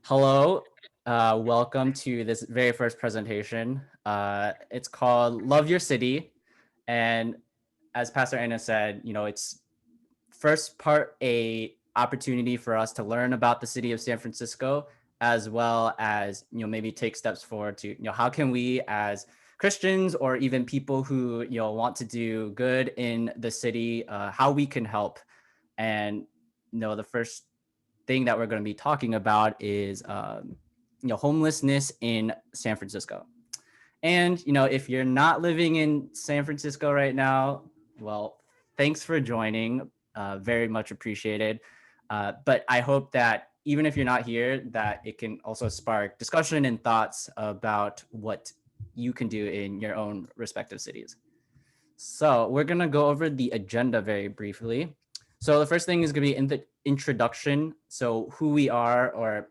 Hello, welcome to this very first presentation. It's called Love Your City. And as Pastor Anna said, it's first part a opportunity for us to learn about the city of San Francisco, as well as, maybe take steps forward to, how can we as Christians or even people who, want to do good in the city, how we can help. And, the first thing that we're going to be talking about is homelessness in San Francisco. And if you're not living in San Francisco right now, well, thanks for joining. Very much appreciated. But I hope that even if you're not here, that it can also spark discussion and thoughts about what you can do in your own respective cities. So we're going to go over the agenda very briefly. So the first thing is going to be in the introduction. So who we are, or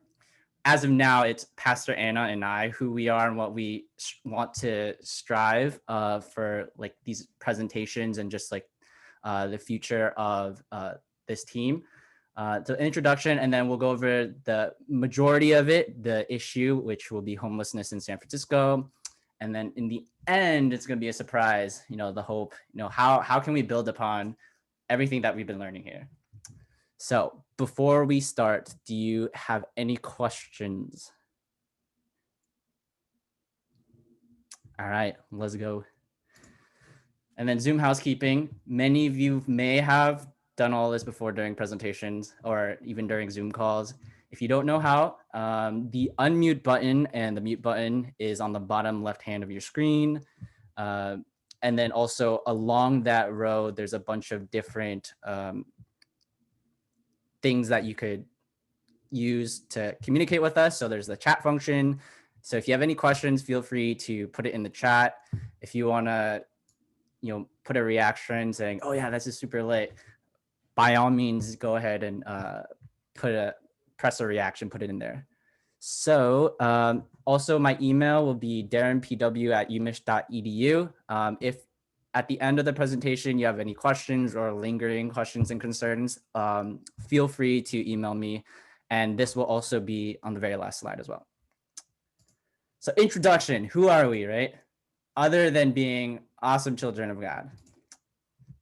as of now, it's Pastor Anna and I, who we are and what we want to strive for, like these presentations and just like the future of this team. The introduction, and then we'll go over the majority of it, the issue, which will be homelessness in San Francisco. And then in the end, it's going to be a surprise, the hope, how can we build upon everything that we've been learning here. So before we start, do you have any questions? All right, let's go. And then Zoom housekeeping. Many of you may have done all this before during presentations or even during Zoom calls. If you don't know how, the unmute button and the mute button is on the bottom left hand of your screen. And then also along that row, there's a bunch of different things that you could use to communicate with us. So there's the chat function. So if you have any questions, feel free to put it in the chat. If you want to, put a reaction saying, "Oh yeah, this is super lit," by all means, go ahead and press a reaction, put it in there. So also my email will be darinpw@umich.edu. If at the end of the presentation you have any questions or lingering questions and concerns, feel free to email me. And this will also be on the very last slide as well. So introduction, who are we, right? Other than being awesome children of God.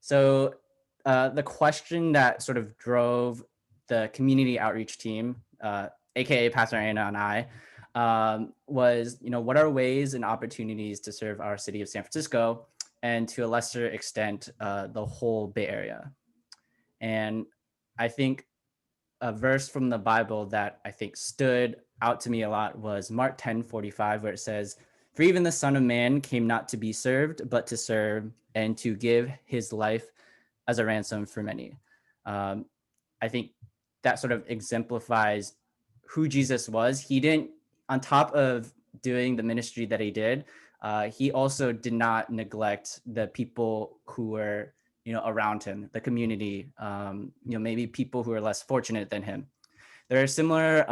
So the question that sort of drove the community outreach team, AKA Pastor Anna and I, was, what are ways and opportunities to serve our city of San Francisco and to a lesser extent, the whole Bay Area. And I think a verse from the Bible that I think stood out to me a lot was Mark 10:45, where it says, "For even the Son of Man came not to be served, but to serve and to give his life as a ransom for many." I think that sort of exemplifies who Jesus was. He didn't, on top of doing the ministry that he did, he also did not neglect the people who were, around him, the community, maybe people who are less fortunate than him. There are similar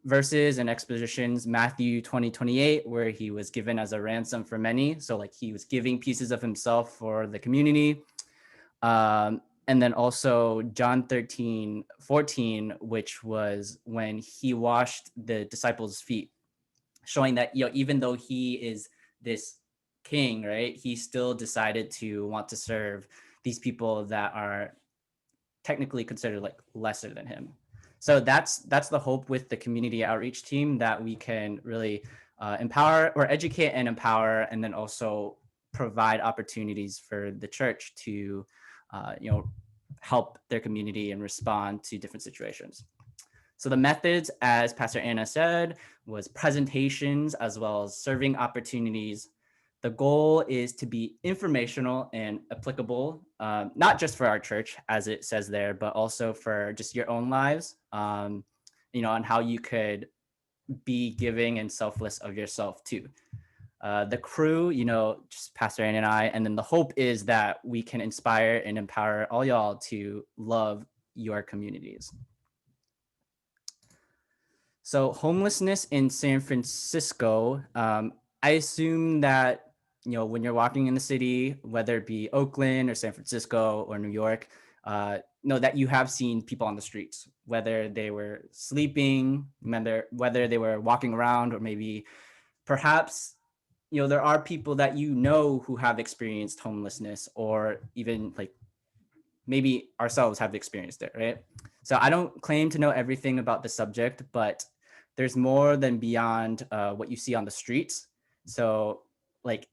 verses and expositions, Matthew 20:28, where he was given as a ransom for many. So like he was giving pieces of himself for the community. And then also John 13:14, which was when he washed the disciples' feet, showing that, even though he is this king, right, he still decided to want to serve these people that are technically considered like lesser than him. So that's the hope with the community outreach team, that we can really empower or educate and empower, and then also provide opportunities for the church to help their community and respond to different situations. So the methods, as Pastor Anna said, was presentations as well as serving opportunities. The goal is to be informational and applicable, not just for our church, as it says there, but also for just your own lives, on how you could be giving and selfless of yourself too. The crew, just Pastor Ann and I, and then the hope is that we can inspire and empower all y'all to love your communities. So homelessness in San Francisco, I assume that, when you're walking in the city, whether it be Oakland or San Francisco or New York, know that you have seen people on the streets, whether they were sleeping, whether they were walking around, or maybe perhaps there are people that who have experienced homelessness, or even like maybe ourselves have experienced it, right? So I don't claim to know everything about the subject, but there's more than beyond what you see on the streets. So like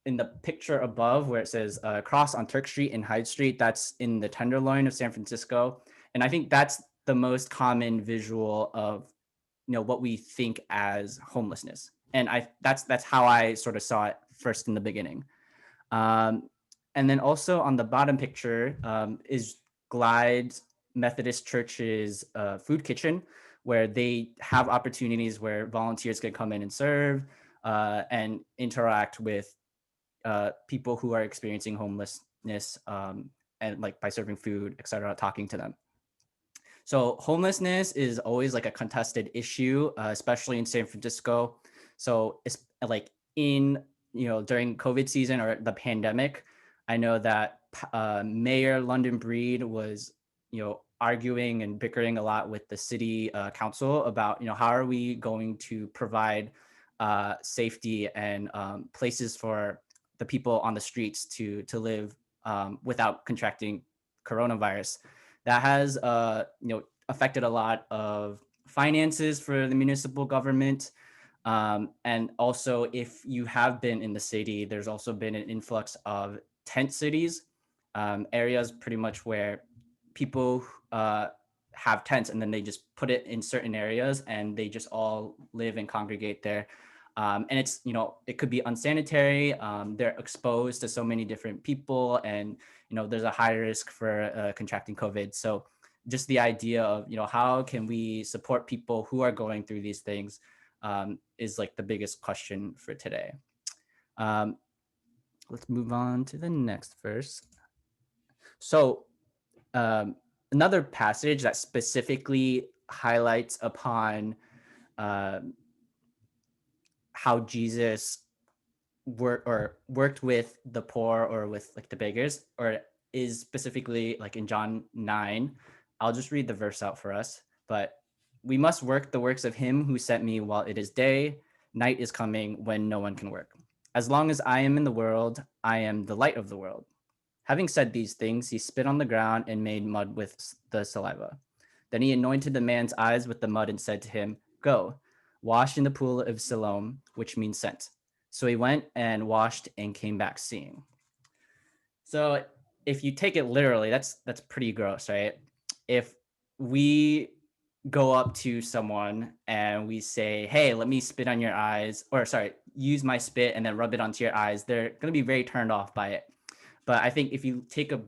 in the picture above where it says cross on Turk Street and Hyde Street, that's in the Tenderloin of San Francisco. And I think that's the most common visual of what we think as homelessness. And that's how I sort of saw it first in the beginning. Um, and then also on the bottom picture is Glide Methodist Church's food kitchen, where they have opportunities where volunteers can come in and serve and interact with people who are experiencing homelessness, and like by serving food, etc., talking to them. So homelessness is always like a contested issue, especially in San Francisco. So it's like in during COVID season or the pandemic, I know that Mayor London Breed was arguing and bickering a lot with the city council about how are we going to provide safety and places for the people on the streets to live without contracting coronavirus. That has affected a lot of finances for the municipal government. And also, if you have been in the city, there's also been an influx of tent cities, areas pretty much where people have tents and then they just put it in certain areas and they just all live and congregate there. And it's, it could be unsanitary. They're exposed to so many different people, and, there's a high risk for contracting COVID. So just the idea of, how can we support people who are going through these things is like the biggest question for today. Let's move on to the next verse. So another passage that specifically highlights upon how Jesus worked with the poor or with like the beggars, or is specifically like in John 9. I'll just read the verse out for us. But we must work the works of him who sent me while it is day. Night is coming when no one can work. As long as I am in the world, I am the light of the world. Having said these things, he spit on the ground and made mud with the saliva. Then he anointed the man's eyes with the mud and said to him, "Go, wash in the pool of Siloam," which means sent. So he went and washed and came back seeing. So if you take it literally, that's pretty gross, right? If we go up to someone and we say, "Hey, let me spit on your eyes," or sorry, use my spit and then rub it onto your eyes, they're going to be very turned off by it. But I think if you take a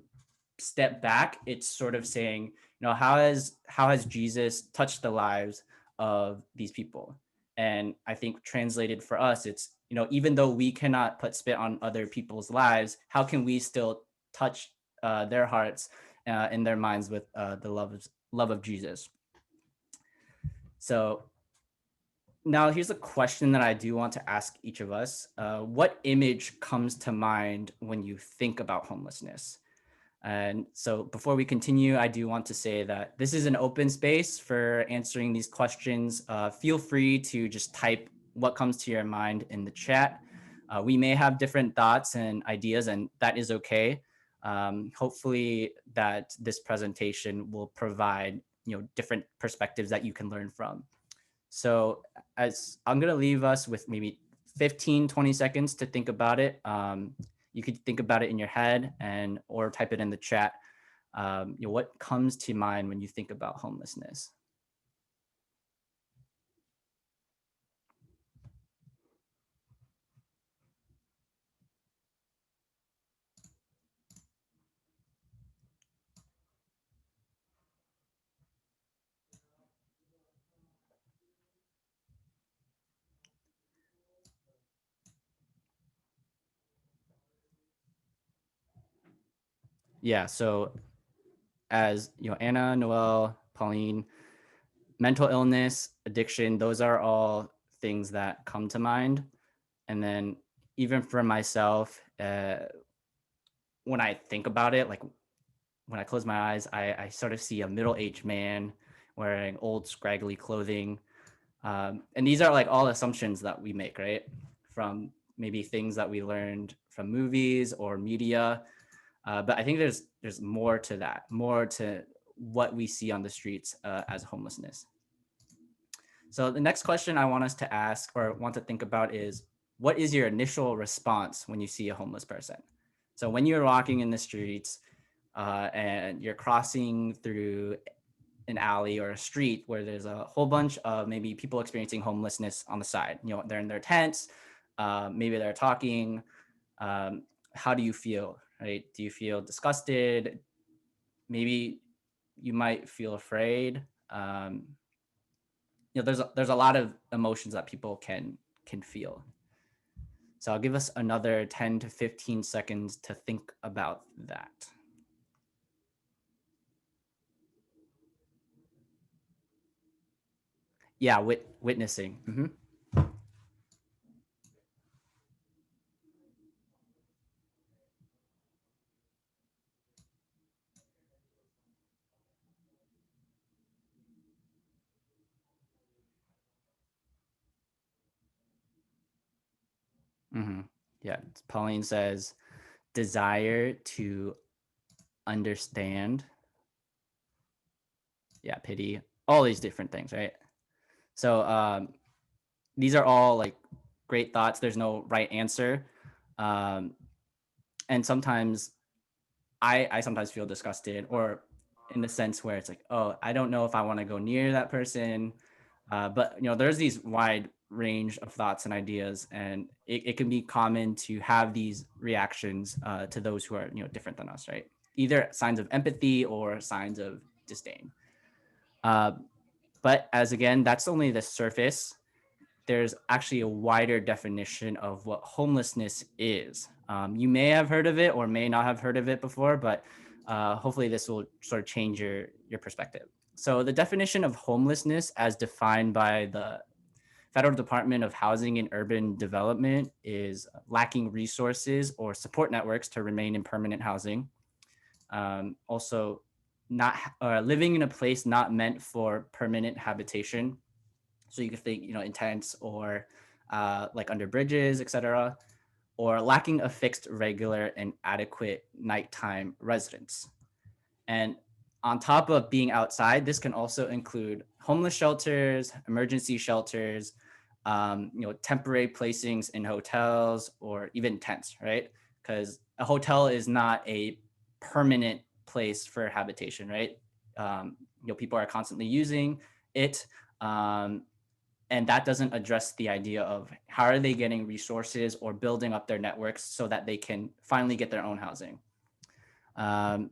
step back, it's sort of saying, how has Jesus touched the lives of these people? And I think translated for us, it's, even though we cannot put spit on other people's lives, how can we still touch their hearts and their minds with the love of Jesus? So now here's a question that I do want to ask each of us. What image comes to mind when you think about homelessness? And so before we continue, I do want to say that this is an open space for answering these questions. Feel free to just type what comes to your mind in the chat. We may have different thoughts and ideas, and that is okay. Hopefully that this presentation will provide different perspectives that you can learn from. So as I'm going to leave us with maybe 15-20 seconds to think about it. You could think about it in your head or type it in the chat. What comes to mind when you think about homelessness? Yeah, so as Anna, Noelle, Pauline, mental illness, addiction, those are all things that come to mind. And then even for myself, when I think about it, like when I close my eyes, I sort of see a middle-aged man wearing old scraggly clothing. And these are like all assumptions that we make, right? From maybe things that we learned from movies or media. But I think there's more to that, more to what we see on the streets as homelessness. So the next question I want us to ask or want to think about is, what is your initial response when you see a homeless person? So when you're walking in the streets and you're crossing through an alley or a street where there's a whole bunch of maybe people experiencing homelessness on the side, they're in their tents, maybe they're talking. Um, how do you feel, right? Do you feel disgusted? Maybe you might feel afraid. Um, there's a lot of emotions that people can feel. So I'll give us another 10 to 15 seconds to think about that. Yeah, witnessing. Yeah, Pauline says desire to understand. Yeah, pity, all these different things, right? So these are all like great thoughts. There's no right answer. Um, and sometimes I sometimes feel disgusted, or in the sense where it's like, oh, I don't know if I want to go near that person. But there's these wide range of thoughts and ideas, and it can be common to have these reactions to those who are different than us, right? Either signs of empathy or signs of disdain. Uh, but as again, that's only the surface. There's actually a wider definition of what homelessness is. You may have heard of it or may not have heard of it before, but hopefully this will sort of change your perspective. So the definition of homelessness as defined by the Federal Department of Housing and Urban Development is lacking resources or support networks to remain in permanent housing. Also, not living in a place not meant for permanent habitation. So you could think, in tents or like under bridges, etc., or lacking a fixed, regular, and adequate nighttime residence. And on top of being outside, this can also include homeless shelters, emergency shelters, temporary placings in hotels or even tents, right? Because a hotel is not a permanent place for habitation, right? People are constantly using it. And that doesn't address the idea of how are they getting resources or building up their networks so that they can finally get their own housing. Um,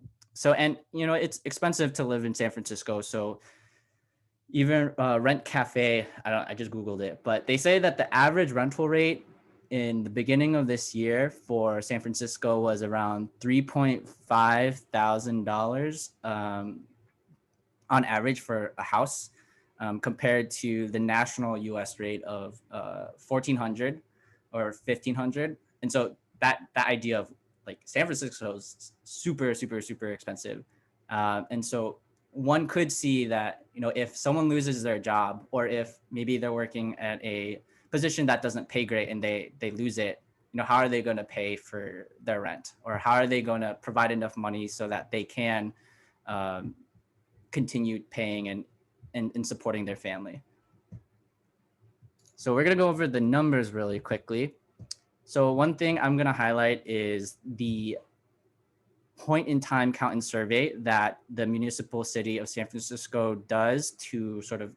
and it's expensive to live in San Francisco. So even Rent Cafe, I just Googled it, but they say that the average rental rate in the beginning of this year for San Francisco was around $3,500 on average for a house, compared to the national U.S. rate of 1,400 or 1,500. And so that idea of like San Francisco is super, super, super expensive. And so one could see that, if someone loses their job, or if maybe they're working at a position that doesn't pay great and they lose it, how are they going to pay for their rent, or how are they going to provide enough money so that they can continue paying and supporting their family. So we're going to go over the numbers really quickly. So one thing I'm going to highlight is the point in time count and survey that the municipal city of San Francisco does to sort of,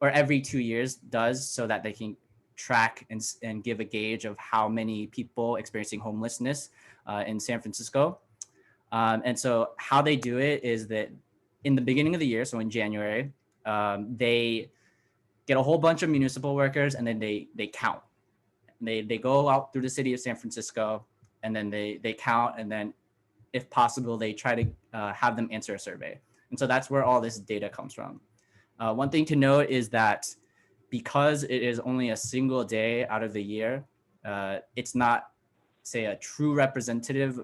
or every 2 years does, so that they can track and give a gauge of how many people experiencing homelessness in San Francisco. And so how they do it is that in the beginning of the year, so in January, they get a whole bunch of municipal workers, and then they count. They go out through the city of San Francisco, and then they count, and then if possible, they try to have them answer a survey. And so that's where all this data comes from. One thing to note is that because it is only a single day out of the year, it's not, say, a true representative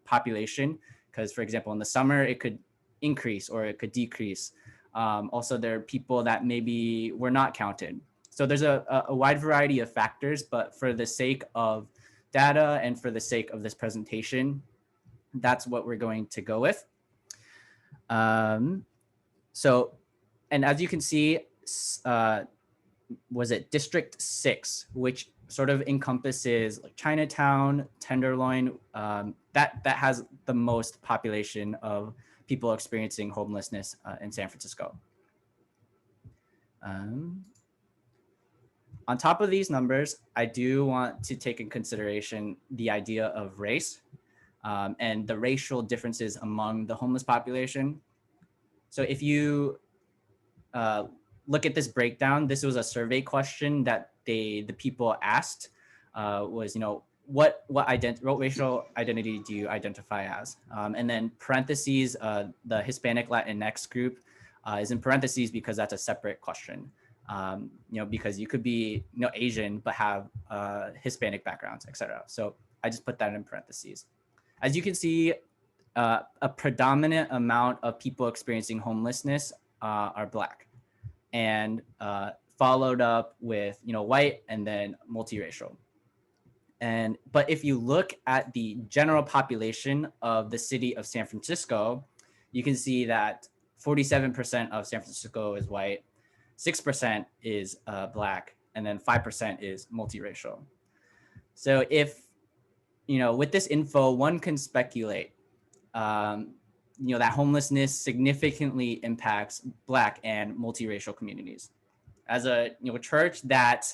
population, because, for example, in the summer, it could increase or it could decrease. Also, there are people that maybe were not counted. So there's a wide variety of factors, but for the sake of data and for the sake of this presentation, that's what we're going to go with. So, and as you can see, was it District 6, which sort of encompasses like Chinatown, Tenderloin, that has the most population of people experiencing homelessness in San Francisco. On top of these numbers, I do want to take in consideration the idea of race and the racial differences among the homeless population. So if you look at this breakdown, this was a survey question that the people asked was, what racial identity do you identify as? And then parentheses, the Hispanic Latinx group is in parentheses because that's a separate question. Because you could be Asian but have Hispanic backgrounds, etc. So I just put that in parentheses. As you can see, a predominant amount of people experiencing homelessness are Black, and followed up with white and then multiracial. But if you look at the general population of the city of San Francisco, you can see that 47% of San Francisco is white, 6% is Black, and then 5% is multiracial. So if, with this info, one can speculate, that homelessness significantly impacts Black and multiracial communities. As a church that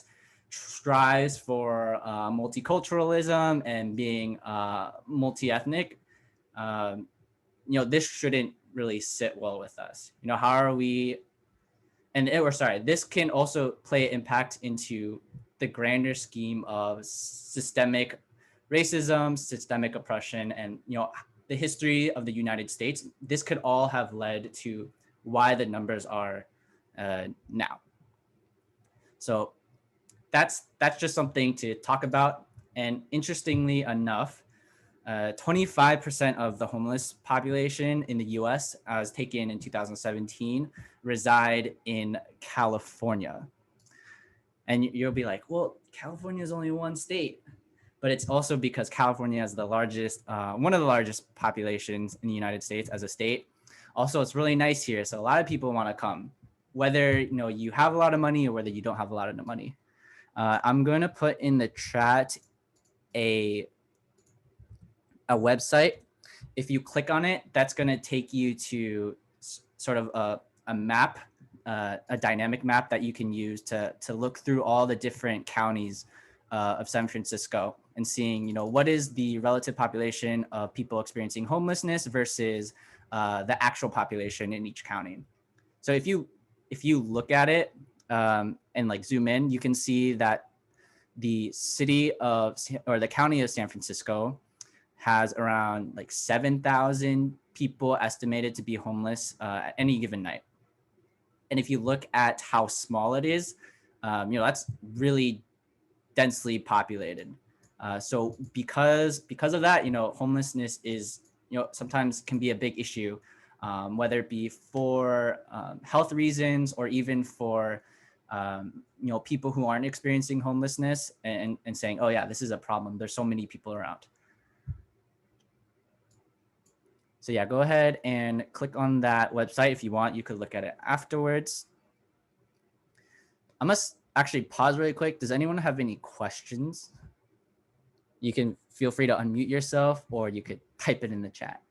strives for multiculturalism and being multi-ethnic, this shouldn't really sit well with us. How are we? This can also play an impact into the grander scheme of systemic racism, systemic oppression, and the history of the United States. This could all have led to why the numbers are now. So that's just something to talk about. And interestingly enough, 25% of the homeless population in the US, as taken in 2017, reside in California. And you'll be like, well, California is only one state. But it's also because California has the largest, one of the largest populations in the United States as a state. Also, it's really nice here. So a lot of people want to come, whether you have a lot of money or whether you don't have a lot of money. I'm going to put in the chat a website. If you click on it, that's going to take you to sort of a map, a dynamic map that you can use to look through all the different counties of San Francisco and seeing, what is the relative population of people experiencing homelessness versus the actual population in each county. So if you look at it and like zoom in, you can see that the the county of San Francisco has around like 7,000 people estimated to be homeless at any given night. And if you look at how small it is, that's really densely populated. So because of that, homelessness is, sometimes can be a big issue, whether it be for health reasons or even for, people who aren't experiencing homelessness and saying, oh yeah, this is a problem. There's so many people around. So yeah, go ahead and click on that website if you want. You could look at it afterwards. I must actually pause really quick. Does anyone have any questions? You can feel free to unmute yourself or you could type it in the chat.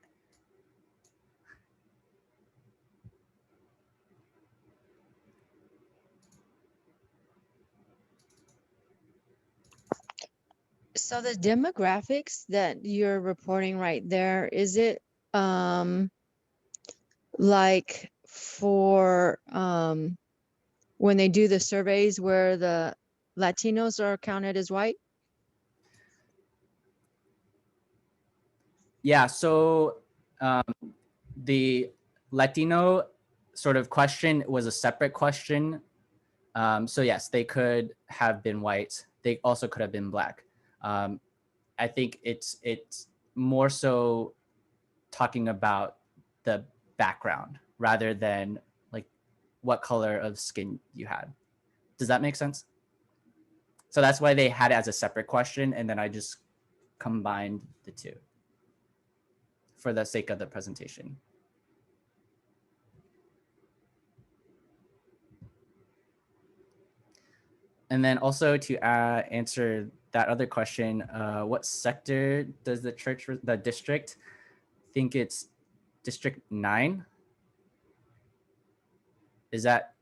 So the demographics that you're reporting right there, is it like for when they do the surveys where the Latinos are counted as white? Yeah, so the Latino sort of question was a separate question. So yes, they could have been white. They also could have been Black. I think it's more so talking about the background rather than like what color of skin you had. Does that make sense? So that's why they had it as a separate question, and then I just combined the two for the sake of the presentation. And then also to answer that other question, what sector does the district think it's District 9? Is that,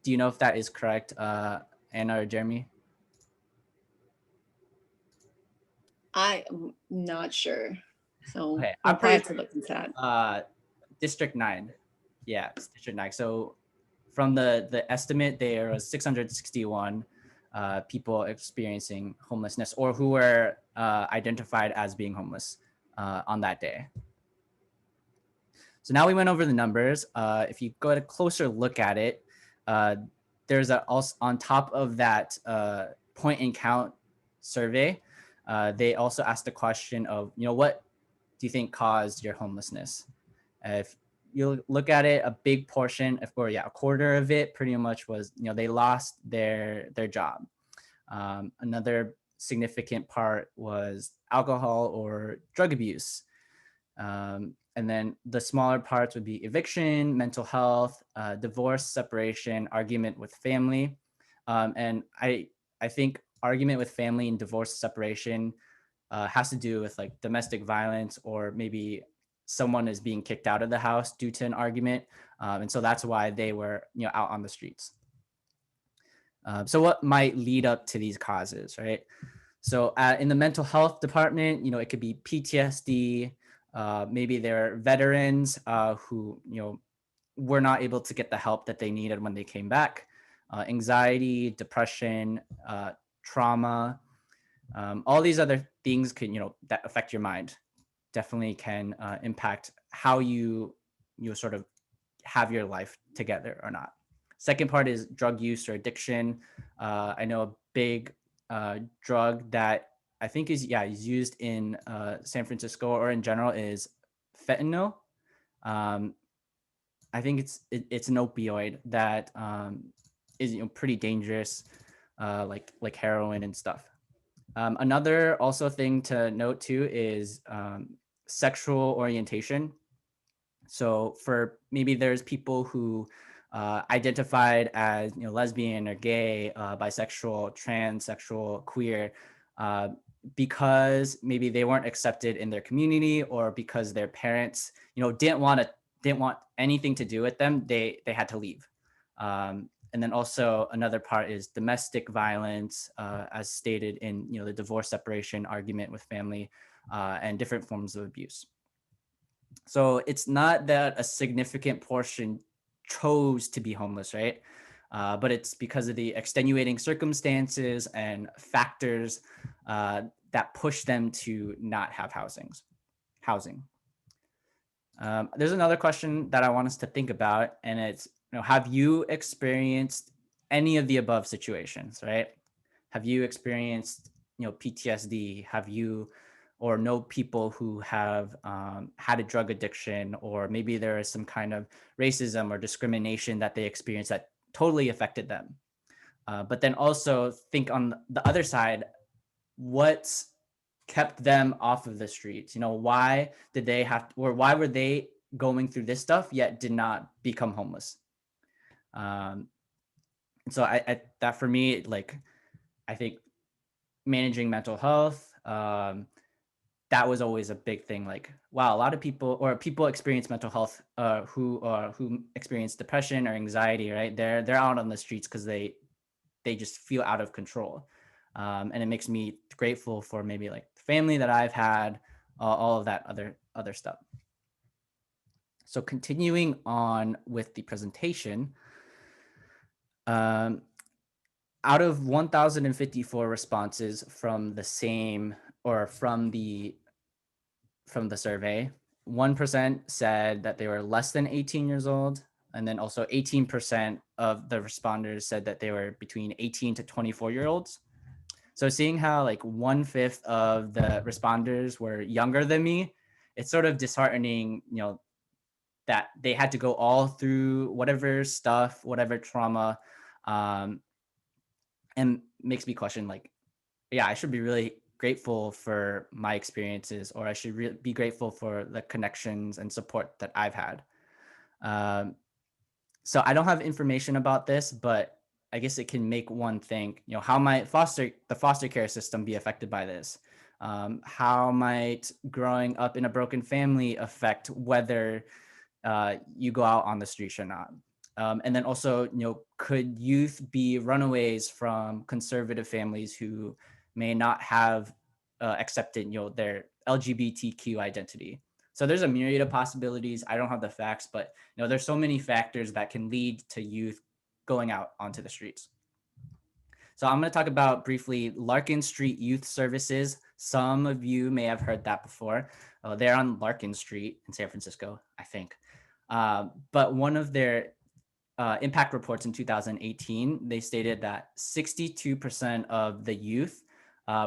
do you know if that is correct, Anna or Jeremy? I'm not sure. So Okay, we'll I'm probably pretty have to look into that. District 9. Yeah, it's District 9. So from the estimate, there was 661 people experiencing homelessness or who were identified as being homeless on that day. So now we went over the numbers. If you go at a closer look at it, there's also on top of that point and count survey, they also asked the question of, what do you think caused your homelessness? If you look at it, a big portion, a quarter of it pretty much was, they lost their job. Another significant part was alcohol or drug abuse. And then the smaller parts would be eviction, mental health, divorce, separation, argument with family. And I think argument with family and divorce, separation has to do with like domestic violence, or maybe someone is being kicked out of the house due to an argument. And so that's why they were, out on the streets. So what might lead up to these causes, right? So in the mental health department, it could be PTSD. Maybe they're veterans who, were not able to get the help that they needed when they came back. Anxiety, depression, trauma, all these other things can, that affect your mind, definitely can impact how you sort of have your life together or not. Second part is drug use or addiction. I know a big drug that I think is used in San Francisco or in general is fentanyl. I think it's an opioid that is pretty dangerous, like heroin and stuff. Another also thing to note too is sexual orientation. So for maybe there's people who identified as lesbian or gay, bisexual, transsexual, queer, uh, because maybe they weren't accepted in their community, or because their parents didn't want anything to do with them. They had to leave. And then also another part is domestic violence, as stated in the divorce, separation, argument with family, and different forms of abuse. So it's not that a significant portion chose to be homeless, right? But it's because of the extenuating circumstances and factors that push them to not have housing. There's another question that I want us to think about, and it's, have you experienced any of the above situations, right? Have you experienced, PTSD? Have you or know people who have had a drug addiction, or maybe there is some kind of racism or discrimination that they experienced that totally affected them? But then also think on the other side, what's kept them off of the streets? Why did they have to, or why were they going through this stuff yet did not become homeless? And so I that for me, like, I think managing mental health, that was always a big thing. Like, wow, a lot of people experience mental health who experience depression or anxiety, right? They're out on the streets because they just feel out of control. And it makes me grateful for maybe like the family that I've had, all of that other stuff. So continuing on with the presentation, out of 1,054 responses from the same, or from the survey, 1% said that they were less than 18 years old. And then also 18% of the responders said that they were between 18 to 24-year-olds. So seeing how like 1/5 of the responders were younger than me, it's sort of disheartening, that they had to go all through whatever stuff, whatever trauma, and makes me question, like, yeah, I should be really grateful for my experiences, or I should be grateful for the connections and support that I've had. Um, so I don't have information about this, but I guess it can make one think, how might the foster care system be affected by this? How might growing up in a broken family affect whether you go out on the streets or not? And then also, could youth be runaways from conservative families who may not have accepted, their LGBTQ identity? So there's a myriad of possibilities. I don't have the facts, but there's so many factors that can lead to youth going out onto the streets. So I'm going to talk about briefly Larkin Street Youth Services. Some of you may have heard that before. They're on Larkin Street in San Francisco, I think. But one of their impact reports in 2018, they stated that 62% of the youth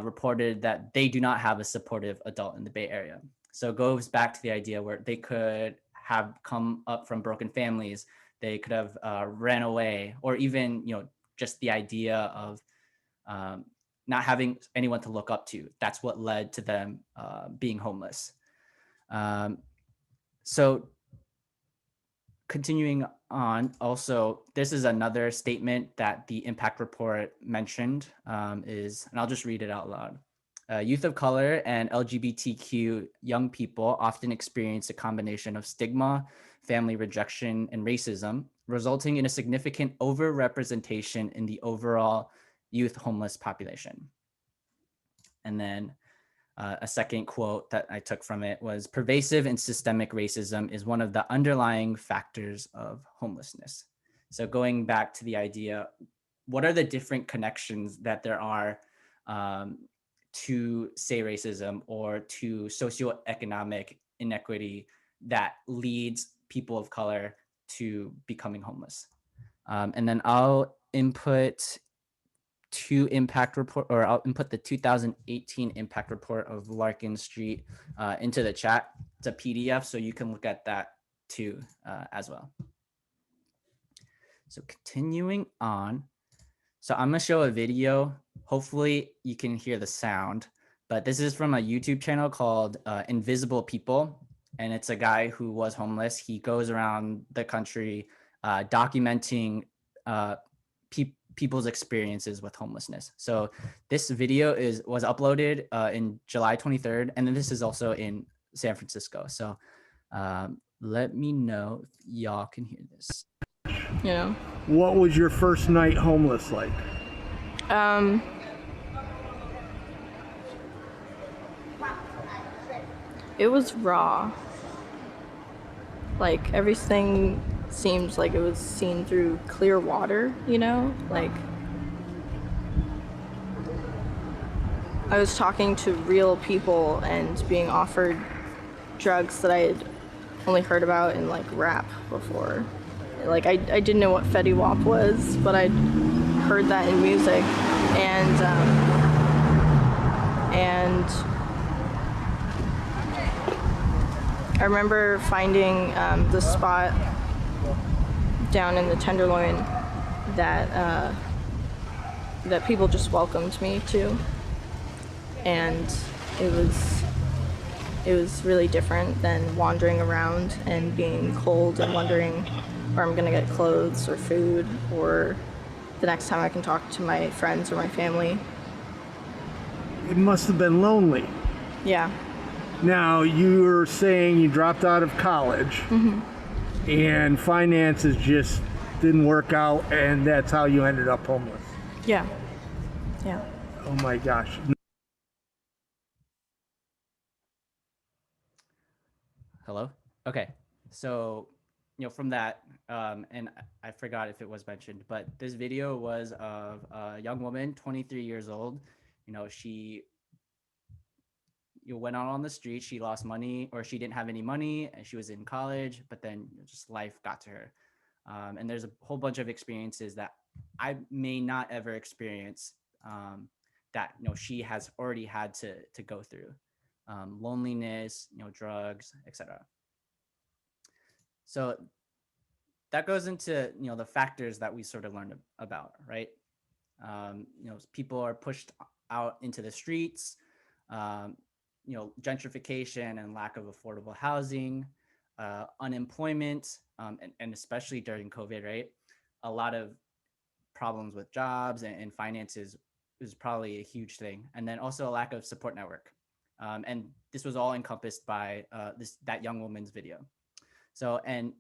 reported that they do not have a supportive adult in the Bay Area. So it goes back to the idea where they could have come up from broken families, they could have ran away, or even, just the idea of not having anyone to look up to. That's what led to them being homeless. So continuing on, also, this is another statement that the impact report mentioned, and I'll just read it out loud. Youth of color and LGBTQ young people often experience a combination of stigma, family rejection, and racism, resulting in a significant overrepresentation in the overall youth homeless population. And then a second quote that I took from it was, pervasive and systemic racism is one of the underlying factors of homelessness. So going back to the idea, what are the different connections that there are to, say, racism or to socioeconomic inequity that leads people of color to becoming homeless? And then I'll input I'll input the 2018 impact report of Larkin Street into the chat. It's a PDF, so you can look at that too as well. So continuing on. So I'm gonna show a video. Hopefully you can hear the sound, but this is from a YouTube channel called Invisible People. And it's a guy who was homeless. He goes around the country documenting people's experiences with homelessness. So this video was uploaded in July 23rd, and then this is also in San Francisco. So let me know if y'all can hear this. What was your first night homeless like? It was raw. Like, everything seemed like it was seen through clear water, like I was talking to real people and being offered drugs that I had only heard about in like rap before. Like I didn't know what Fetty Wap was, but I'd heard that in music, and I remember finding the spot down in the Tenderloin that that people just welcomed me to, and it was really different than wandering around and being cold and wondering where I'm gonna get clothes or food or the next time I can talk to my friends or my family. It must have been lonely. Yeah. Now, you were saying you dropped out of college, and finances just didn't work out, and that's how you ended up homeless. Yeah. Yeah. Oh my gosh. Hello? Okay. So, from that, and I forgot if it was mentioned, but this video was of a young woman, 23 years old. She went out on the street, she lost money, or she didn't have any money, and she was in college, but then just life got to her. And there's a whole bunch of experiences that I may not ever experience that she has already had to go through. loneliness, drugs, etc. So that goes into the factors that we sort of learned about, right? People are pushed out into the streets, um, gentrification and lack of affordable housing, unemployment, and especially during COVID, right? A lot of problems with jobs and finances is probably a huge thing. And then also a lack of support network. And this was all encompassed by that young woman's video. So, and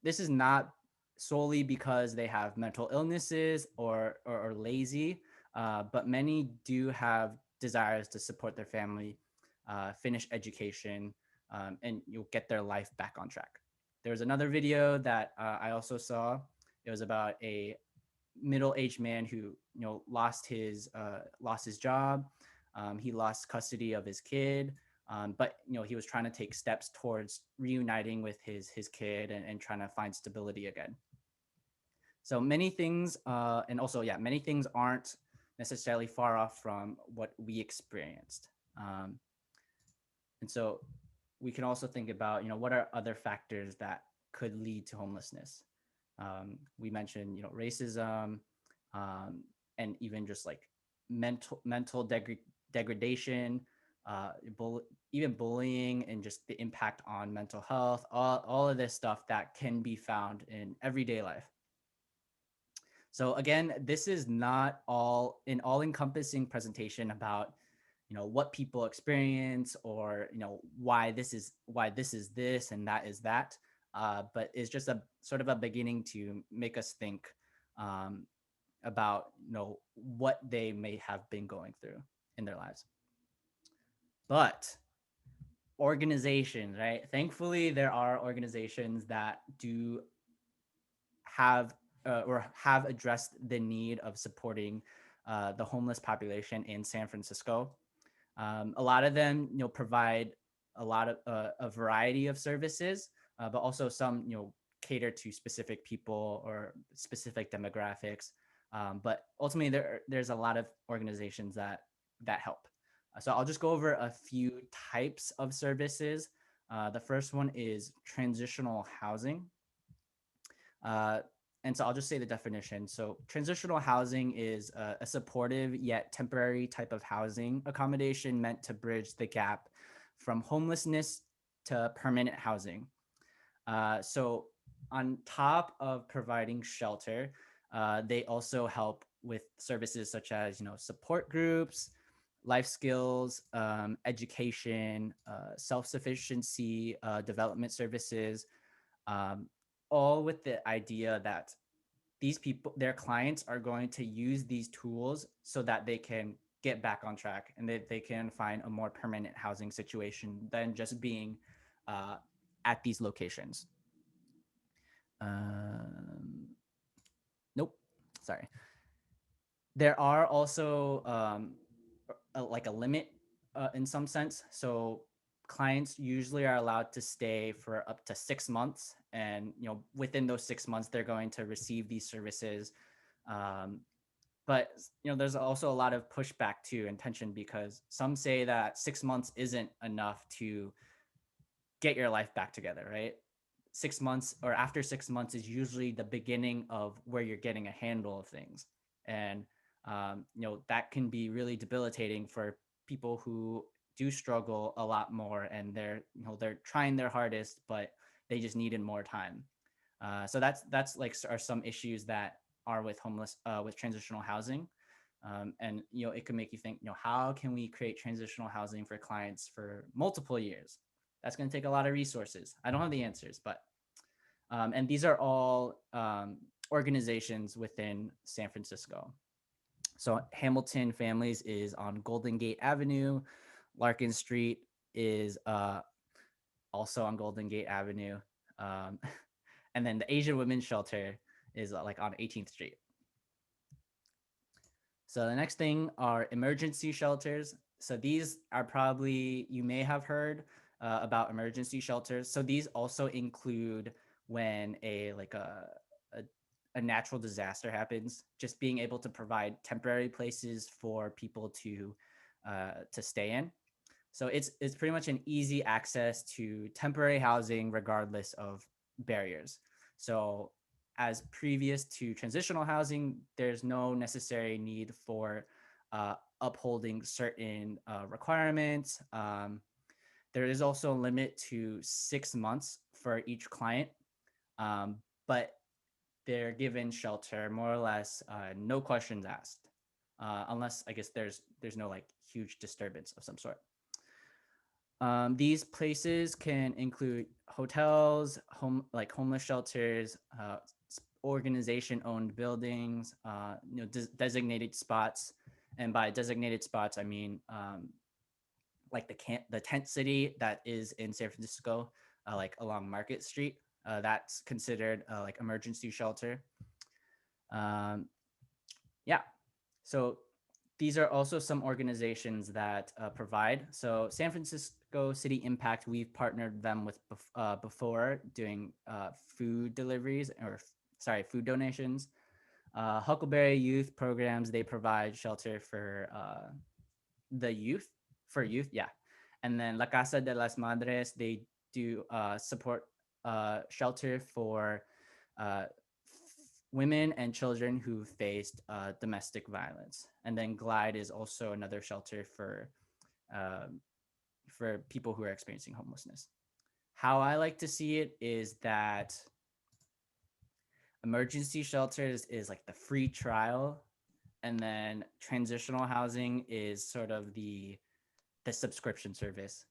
this is not solely because they have mental illnesses or lazy, but many do have desires to support their family, finish education, and you'll get their life back on track. There's another video that I also saw. It was about a middle-aged man who lost his job. He lost custody of his kid, but he was trying to take steps towards reuniting with his kid and trying to find stability again. So many things, and also many things aren't necessarily far off from what we experienced. And so we can also think about what are other factors that could lead to homelessness. We mentioned racism, and even just like mental degradation, even bullying, and just the impact on mental health, all of this stuff that can be found in everyday life. So again, this is not an all-encompassing presentation about what people experience, or why this is this and that is that, but it's just a sort of a beginning to make us think about what they may have been going through in their lives. But organizations, right? Thankfully, there are organizations that do have or have addressed the need of supporting the homeless population in San Francisco. A lot of them, provide a lot of a variety of services, but also some, cater to specific people or specific demographics. But ultimately, there's a lot of organizations that help. So I'll just go over a few types of services. The first one is transitional housing. And so I'll just say the definition. So transitional housing is a supportive yet temporary type of housing accommodation meant to bridge the gap from homelessness to permanent housing. So on top of providing shelter, they also help with services such as, support groups, life skills, education, self-sufficiency, development services, all with the idea that these people, their clients, are going to use these tools so that they can get back on track and that they can find a more permanent housing situation than just being at these locations. Nope, sorry. There are also like a limit in some sense. So clients usually are allowed to stay for up to 6 months, and within those 6 months they're going to receive these services. But there's also a lot of pushback too and tension, because some say that 6 months isn't enough to get your life back together, right? 6 months, or after 6 months, is usually the beginning of where you're getting a handle of things. And that can be really debilitating for people who do struggle a lot more, and they're trying their hardest, but they just needed more time. So that's like are some issues that are with with transitional housing. And it can make you think, how can we create transitional housing for clients for multiple years? That's going to take a lot of resources. I don't have the answers, but and these are all organizations within San Francisco. So Hamilton Families is on Golden Gate Avenue. Larkin Street is also on Golden Gate Avenue. And then the Asian Women's Shelter is like on 18th Street. So the next thing are emergency shelters. So these are probably, you may have heard about emergency shelters. So these also include when a natural disaster happens, just being able to provide temporary places for people to stay in. So it's pretty much an easy access to temporary housing regardless of barriers. So as previous to transitional housing, there's no necessary need for upholding certain requirements. There is also a limit to 6 months for each client, but they're given shelter more or less, no questions asked, unless I guess there's no like huge disturbance of some sort. These places can include hotels, homeless shelters, organization-owned buildings, designated spots. And by designated spots, I mean like the tent city that is in San Francisco, like along Market Street. That's considered like emergency shelter. Yeah, so these are also some organizations that provide. So San Francisco City Impact, we've partnered them with before doing food deliveries food donations. Huckleberry Youth Programs, they provide shelter for the youth, yeah. And then La Casa de las Madres, they do support shelter for women and children who faced domestic violence. And then Glide is also another shelter for people who are experiencing homelessness. How I like to see it is that emergency shelters is like the free trial, and then transitional housing is sort of the subscription service.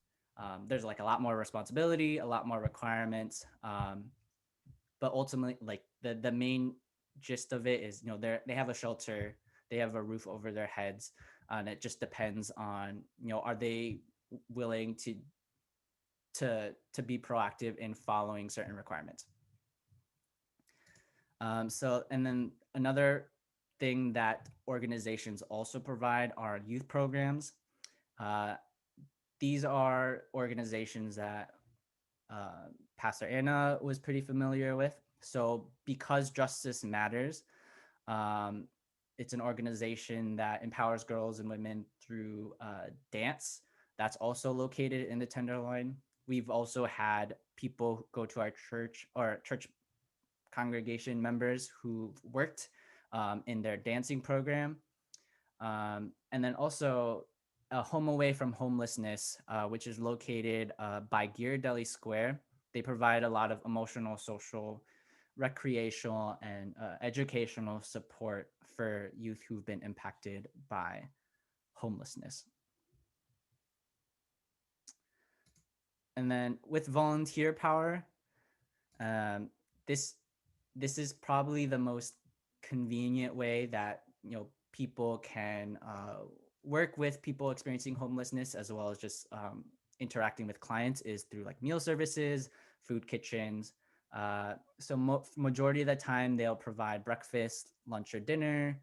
There's like a lot more responsibility, a lot more requirements, but ultimately, like the main gist of it is, they have a shelter, they have a roof over their heads, and it just depends on, are they willing to be proactive in following certain requirements. So, and then another thing that organizations also provide are youth programs. These are organizations that Pastor Anna was pretty familiar with. So because Justice Matters, it's an organization that empowers girls and women through dance. That's also located in the Tenderloin. We've also had people go to our church, or church congregation members who worked in their dancing program. And then also Home Away from Homelessness, which is located by Ghirardelli Square. They provide a lot of emotional, social, recreational, and educational support for youth who've been impacted by homelessness. And then with volunteer power, this is probably the most convenient way that people can work with people experiencing homelessness, as well as just interacting with clients, is through like meal services, food kitchens. So majority of the time they'll provide breakfast, lunch, or dinner,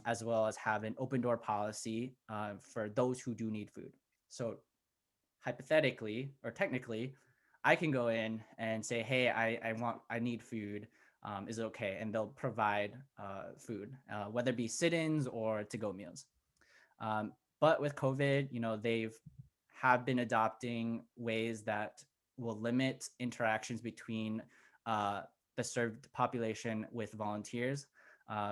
as well as have an open door policy for those who do need food. So hypothetically or technically, I can go in and say, hey, I need food. Is it okay? And they'll provide food, whether it be sit-ins or to-go meals. But with COVID, they've have been adopting ways that will limit interactions between the served population with volunteers.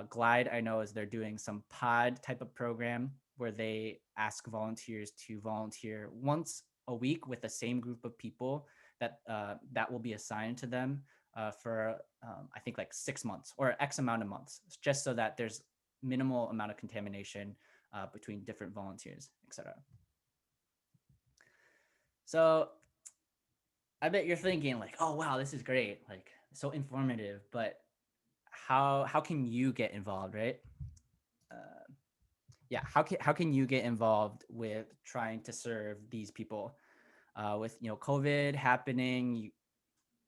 Glide, I know, is they're doing some pod type of program where they ask volunteers to volunteer once a week with the same group of people that will be assigned to them for I think like 6 months or X amount of months, just so that there's minimal amount of contamination between different volunteers, etc. So I bet you're thinking like, oh wow, this is great, like so informative, but how can you get involved, right? Yeah, how can you get involved with trying to serve these people? With COVID happening,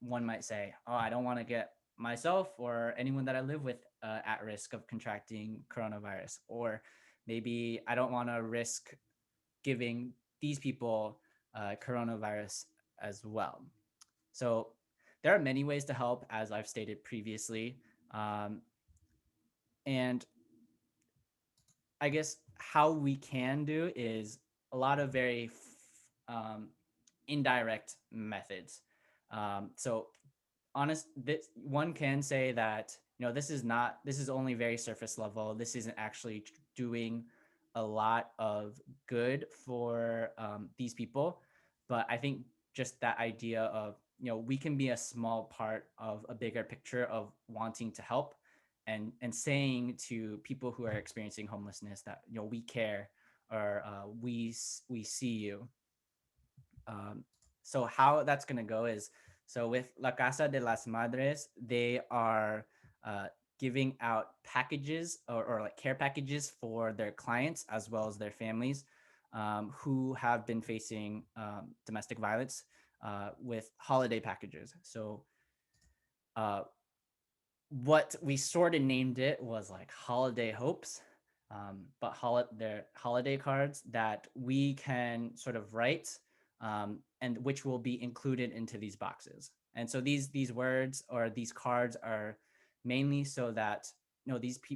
one might say, oh, I don't want to get myself or anyone that I live with at risk of contracting coronavirus, or maybe I don't want to risk giving these people coronavirus as well. So there are many ways to help, as I've stated previously. And I guess how we can do is a lot of very indirect methods. So this one can say that, this is only very surface level. This isn't actually doing a lot of good for these people. But I think just that idea of, we can be a small part of a bigger picture of wanting to help, and saying to people who are experiencing homelessness that, we care, or we see you. So how that's going to go is, so with La Casa de las Madres, they are giving out packages, or like care packages for their clients as well as their families, who have been facing domestic violence, with holiday packages. So what we sort of named it was like holiday hopes, but they're holiday cards that we can sort of write, and which will be included into these boxes. And so these words or these cards are mainly so that,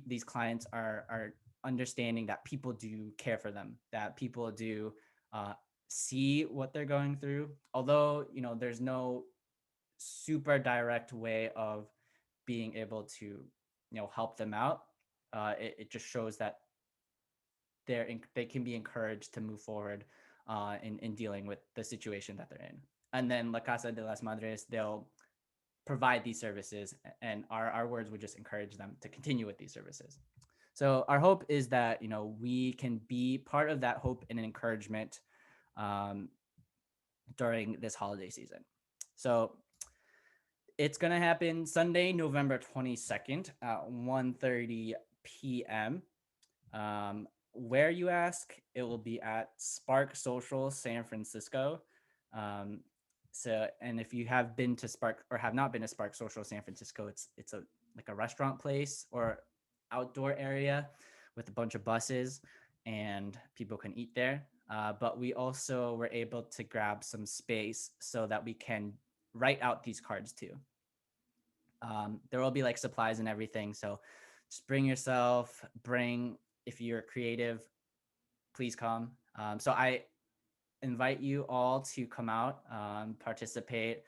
these clients are understanding that people do care for them, that people do see what they're going through. Although, there's no super direct way of being able to, help them out. It just shows that they can be encouraged to move forward in dealing with the situation that they're in. And then La Casa de las Madres, they'll provide these services, and our words would just encourage them to continue with these services. So our hope is that, we can be part of that hope and encouragement during this holiday season. So it's going to happen Sunday, November 22nd at 1:30 p.m. Where, you ask? It will be at Spark Social San Francisco. And if you have been to Spark or have not been to Spark Social San Francisco, it's a like a restaurant place or outdoor area with a bunch of buses, and people can eat there. But we also were able to grab some space so that we can write out these cards too. There will be like supplies and everything. So just bring yourself, if you're creative, please come. So I invite you all to come out, participate.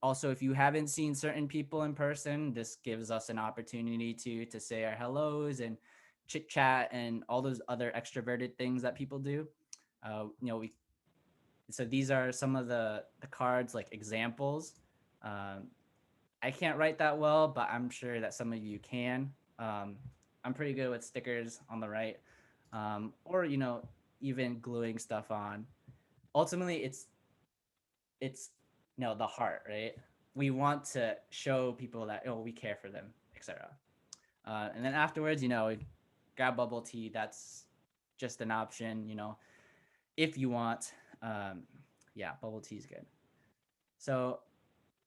Also, if you haven't seen certain people in person, this gives us an opportunity to say our hellos and chit chat and all those other extroverted things that people do. So these are some of the cards, like examples. I can't write that well, but I'm sure that some of you can. I'm pretty good with stickers on the right, or even gluing stuff on. Ultimately, it's the heart, right? We want to show people that, we care for them, etc. And then afterwards, grab bubble tea. That's just an option, if you want. Yeah, bubble tea is good. So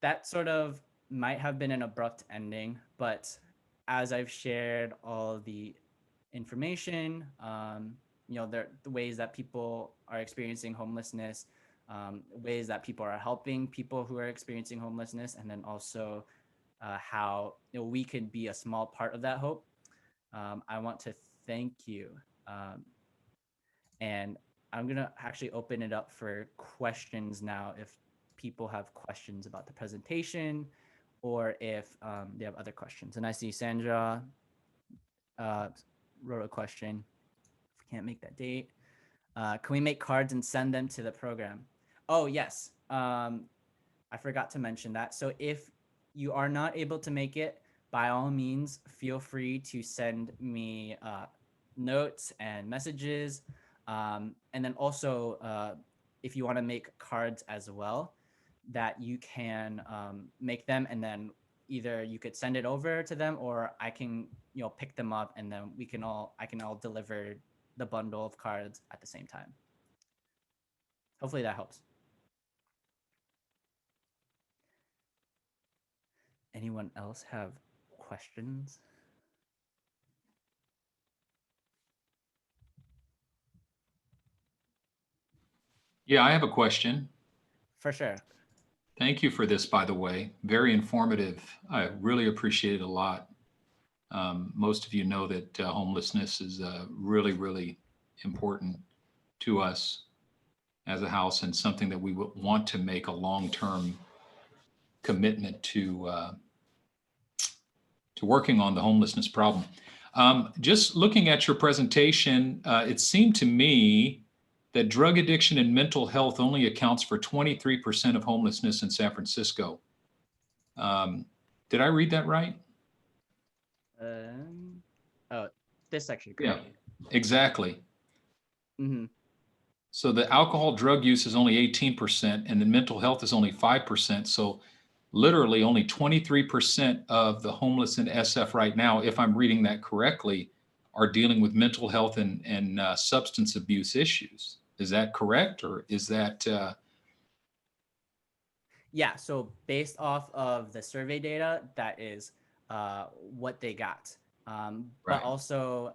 that sort of might have been an abrupt ending, but as I've shared all the information, the ways that people are experiencing homelessness, ways that people are helping people who are experiencing homelessness, and then also how we could be a small part of that hope. I want to thank you, and I'm gonna actually open it up for questions now. If people have questions about the presentation, or if they have other questions. And I see Sandra wrote a question. If we can't make that date, can we make cards and send them to the program? Oh, yes. I forgot to mention that. So if you are not able to make it, by all means, feel free to send me notes and messages. And then also, if you want to make cards as well, that you can make them, and then either you could send it over to them, or I can pick them up, and then I can all deliver the bundle of cards at the same time. Hopefully that helps. Anyone else have questions? Yeah, I have a question. For sure. Thank you for this, by the way. Very informative. I really appreciate it a lot. Most of you know that homelessness is really, really important to us. as a house, and something that we would want to make a long-term commitment to working on the homelessness problem. Just looking at your presentation, it seemed to me that drug addiction and mental health only accounts for 23% of homelessness in San Francisco. Did I read that right? Oh, this section. Yeah, exactly. Mm-hmm. So the alcohol drug use is only 18% and the mental health is only 5%. So literally only 23% of the homeless in SF right now, if I'm reading that correctly, are dealing with mental health and substance abuse issues. Is that correct? Or is that... Yeah, so based off of the survey data, that is what they got. Right. But also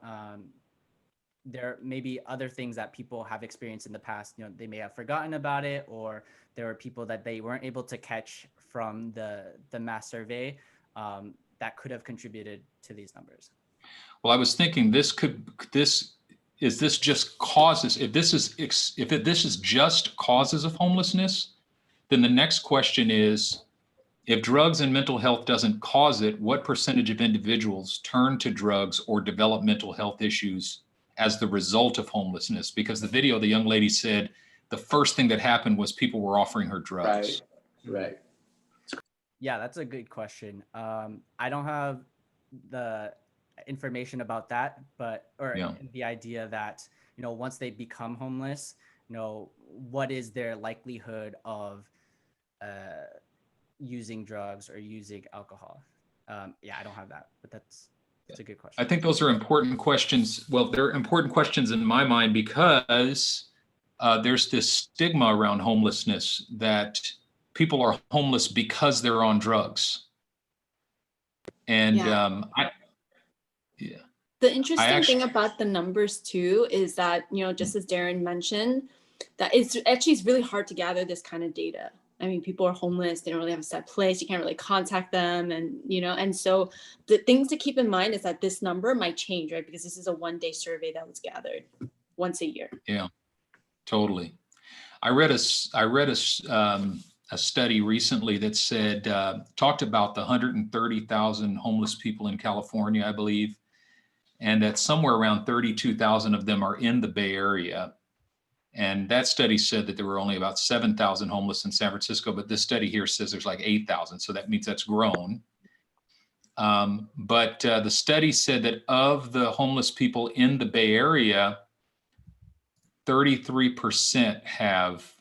there may be other things that people have experienced in the past. You know, they may have forgotten about it, or there were people that they weren't able to catch from the mass survey that could have contributed to these numbers. Well, I was thinking this just causes, if this is just causes of homelessness, then the next question is, if drugs and mental health doesn't cause it, what percentage of individuals turn to drugs or develop mental health issues as the result of homelessness? Because the video, the young lady said the first thing that happened was people were offering her drugs. Right. Yeah, that's a good question. I don't have the information about that, but the idea that, you know, once they become homeless, you know, what is their likelihood of using drugs or using alcohol? Yeah, I don't have that, but that's a good question. I think those are important questions. Well, they're important questions in my mind because there's this stigma around homelessness that people are homeless because they're on drugs. And the interesting thing about the numbers too is that, you know, just as Darin mentioned, that it's really hard to gather this kind of data. I mean, people are homeless, they don't really have a set place, you can't really contact them, and you know, and so the things to keep in mind is that this number might change, right? Because this is a one-day survey that was gathered once a year. Yeah, totally. I read a study recently that said, talked about the 130,000 homeless people in California, I believe, and that somewhere around 32,000 of them are in the Bay Area. And that study said that there were only about 7,000 homeless in San Francisco, but this study here says there's like 8,000. So that means that's grown. But the study said that of the homeless people in the Bay Area, 33% have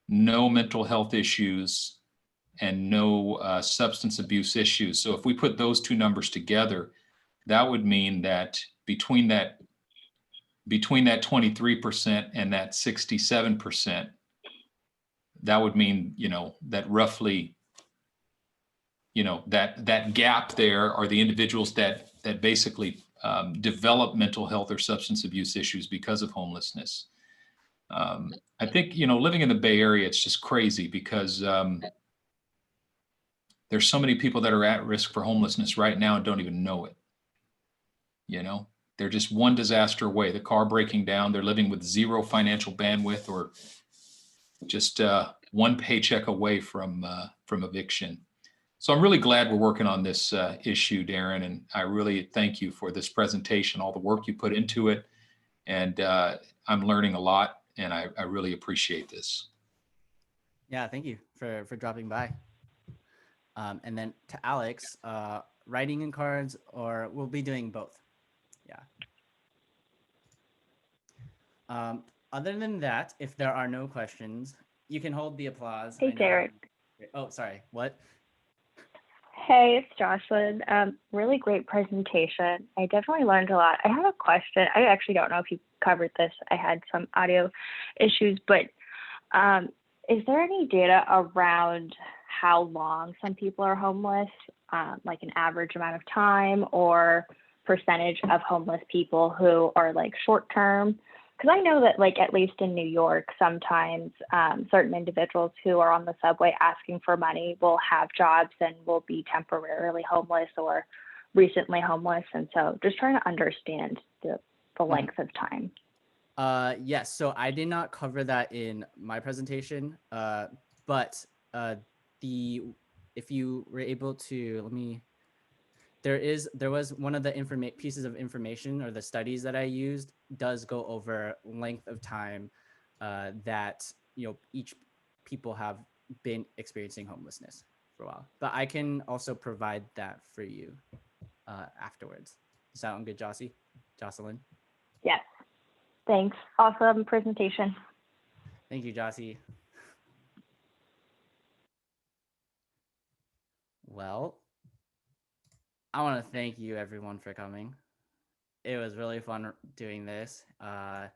no mental health issues and no substance abuse issues. So if we put those two numbers together, that would mean that between that 23% and that 67%, that would mean, you know, that roughly, you know, that gap there are the individuals that basically develop mental health or substance abuse issues because of homelessness. I think, you know, living in the Bay Area, it's just crazy because there's so many people that are at risk for homelessness right now and don't even know it. You know, they're just one disaster away, the car breaking down, they're living with zero financial bandwidth or just one paycheck away from eviction. So I'm really glad we're working on this issue, Darin, and I really thank you for this presentation, all the work you put into it. And I'm learning a lot, and I really appreciate this. Yeah, thank you for dropping by. And then to Alex, writing in cards, or we'll be doing both. Yeah. Other than that, if there are no questions, you can hold the applause. Hey, Derek. Oh, sorry. What? Hey, it's Jocelyn. Really great presentation. I definitely learned a lot. I have a question. I actually don't know if you covered this. I had some audio issues, but is there any data around how long some people are homeless, like an average amount of time or percentage of homeless people who are like short-term? Because I know that, like, at least in New York, sometimes certain individuals who are on the subway asking for money will have jobs and will be temporarily homeless or recently homeless. And so just trying to understand the length of time. Yes, so I did not cover that in my presentation, but the if you were able to, there was one of the pieces of information, or the studies that I used does go over length of time that each people have been experiencing homelessness for a while. But I can also provide that for you afterwards. Sound good, Jocelyn? Yes. Thanks. Awesome presentation. Thank you, Jossie. Well, I want to thank you everyone for coming. It was really fun doing this. I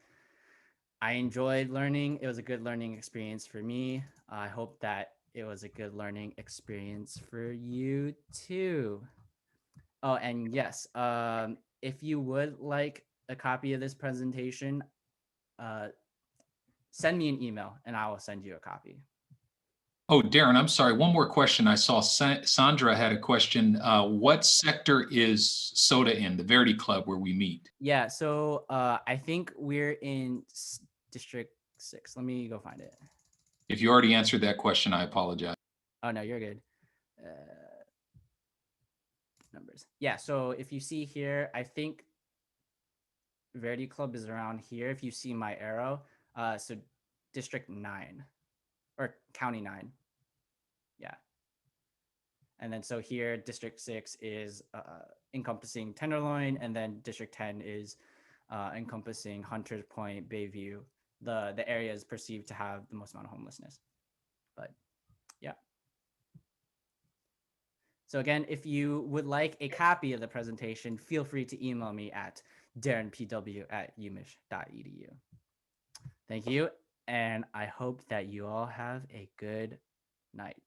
enjoyed learning. It was a good learning experience for me. I hope that it was a good learning experience for you too. Oh, and yes, if you would like a copy of this presentation, send me an email and I will send you a copy. Oh, Darin, I'm sorry. One more question. I saw Sandra had a question. What sector is Soda in, the Verity Club where we meet? Yeah, so I think we're in District 6. Let me go find it. If you already answered that question, I apologize. Oh, no, you're good. Numbers. Yeah, so if you see here, I think Verity Club is around here. If you see my arrow, so District 9 or County 9. Yeah. And then so here, District 6 is encompassing Tenderloin, and then District 10 is encompassing Hunters Point, Bayview. The area is perceived to have the most amount of homelessness. But yeah. So again, if you would like a copy of the presentation, feel free to email me at darinpw@umich.edu. Thank you, and I hope that you all have a good night.